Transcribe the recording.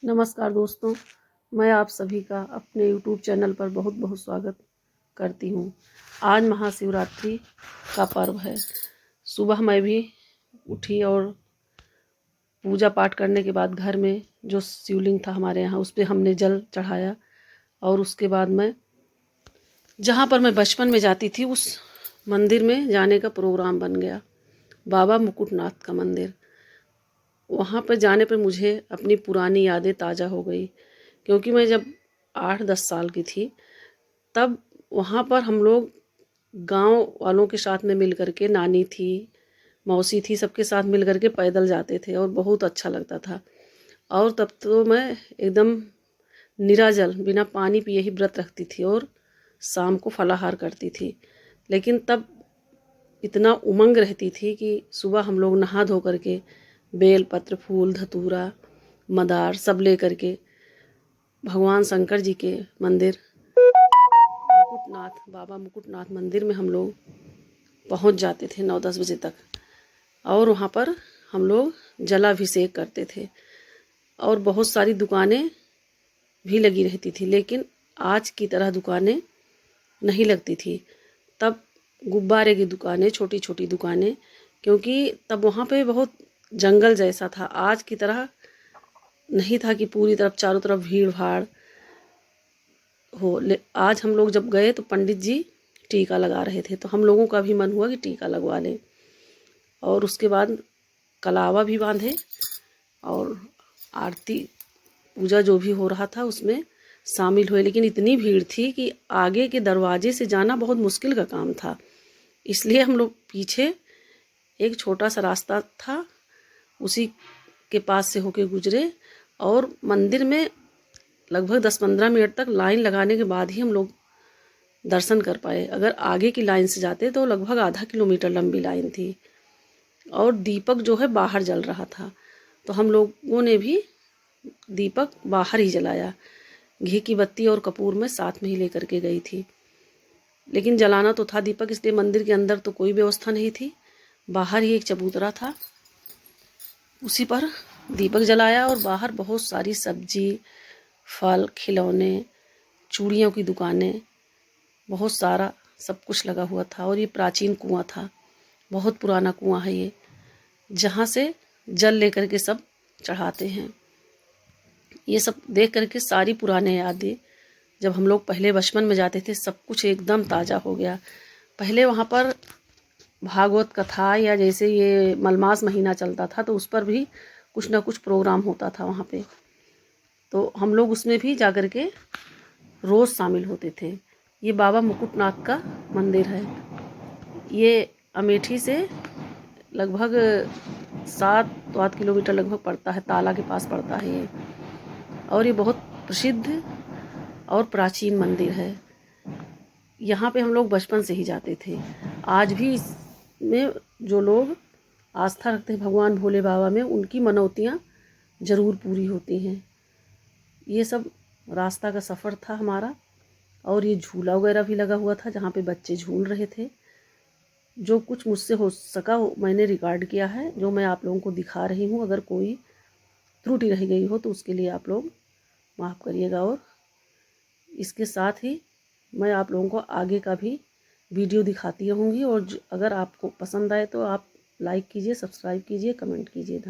नमस्कार दोस्तों, मैं आप सभी का अपने YouTube चैनल पर बहुत बहुत स्वागत करती हूँ। आज महाशिवरात्रि का पर्व है। सुबह मैं भी उठी और पूजा पाठ करने के बाद घर में जो शिवलिंग था हमारे यहाँ उस पर हमने जल चढ़ाया। और उसके बाद मैं जहाँ पर मैं बचपन में जाती थी उस मंदिर में जाने का प्रोग्राम बन गया, बाबा मुकुटनाथ का मंदिर। वहाँ पर जाने पर मुझे अपनी पुरानी यादें ताज़ा हो गई, क्योंकि मैं जब 8-10 साल की थी तब वहाँ पर हम लोग गांव वालों के साथ में मिल कर के, नानी थी, मौसी थी, सबके साथ मिल कर के पैदल जाते थे और बहुत अच्छा लगता था। और तब तो मैं एकदम निराजल बिना पानी पिए ही व्रत रखती थी और शाम को फलाहार करती थी। लेकिन तब इतना उमंग रहती थी कि सुबह हम लोग नहा धो करके बेल पत्र, फूल, धतूरा, मदार सब ले करके भगवान शंकर जी के मंदिर मुकुटनाथ, बाबा मुकुटनाथ मंदिर में हम लोग पहुंच जाते थे 9-10 बजे तक। और वहाँ पर हम लोग जलाभिषेक करते थे और बहुत सारी दुकानें भी लगी रहती थी, लेकिन आज की तरह दुकानें नहीं लगती थी। तब गुब्बारे की दुकानें, छोटी छोटी दुकानें, क्योंकि तब वहाँ पे बहुत जंगल जैसा था। आज की तरह नहीं था कि पूरी तरफ चारों तरफ भीड़ भाड़ हो। आज हम लोग जब गए तो पंडित जी टीका लगा रहे थे, तो हम लोगों का भी मन हुआ कि टीका लगवा लें। और उसके बाद कलावा भी बांधे और आरती पूजा जो भी हो रहा था उसमें शामिल हुए। लेकिन इतनी भीड़ थी कि आगे के दरवाजे से जाना बहुत मुश्किल का काम था, इसलिए हम लोग पीछे एक छोटा सा रास्ता था उसी के पास से होके गुजरे। और मंदिर में लगभग 10-15 मिनट तक लाइन लगाने के बाद ही हम लोग दर्शन कर पाए। अगर आगे की लाइन से जाते तो लगभग आधा किलोमीटर लंबी लाइन थी और दीपक जो है बाहर जल रहा था, तो हम लोगों ने भी दीपक बाहर ही जलाया। घी की बत्ती और कपूर में साथ में ही लेकर के गई थी, लेकिन जलाना तो था दीपक, इसलिए मंदिर के अंदर तो कोई व्यवस्था नहीं थी। बाहर ही एक चबूतरा था, उसी पर दीपक जलाया। और बाहर बहुत सारी सब्जी, फल, खिलौने, चूड़ियों की दुकानें, बहुत सारा सब कुछ लगा हुआ था। और ये प्राचीन कुआं था, बहुत पुराना कुआं है ये, जहाँ से जल लेकर के सब चढ़ाते हैं। ये सब देख करके सारी पुराने यादें, जब हम लोग पहले बचपन में जाते थे, सब कुछ एकदम ताज़ा हो गया। पहले वहाँ पर भागवत कथा या जैसे ये मलमास महीना चलता था तो उस पर भी कुछ ना कुछ प्रोग्राम होता था वहाँ पे, तो हम लोग उसमें भी जा कर के रोज़ शामिल होते थे। ये बाबा मुकुटनाथ का मंदिर है। ये अमेठी से लगभग 7-8 किलोमीटर लगभग पड़ता है, ताला के पास पड़ता है ये। और ये बहुत प्रसिद्ध और प्राचीन मंदिर है। यहाँ पे हम लोग बचपन से ही जाते थे। आज भी इसमें जो लोग आस्था रखते हैं भगवान भोले बाबा में, उनकी मनौतियाँ ज़रूर पूरी होती हैं। ये सब रास्ता का सफ़र था हमारा। और ये झूला वगैरह भी लगा हुआ था जहाँ पे बच्चे झूल रहे थे। जो कुछ मुझसे हो सका मैंने रिकॉर्ड किया है, जो मैं आप लोगों को दिखा रही हूँ। अगर कोई त्रुटि रह गई हो तो उसके लिए आप लोग माफ़ करिएगा। और इसके साथ ही मैं आप लोगों को आगे का भी वीडियो दिखाती रहूँगी। और अगर आपको पसंद आए तो आप लाइक कीजिए, सब्सक्राइब कीजिए, कमेंट कीजिए।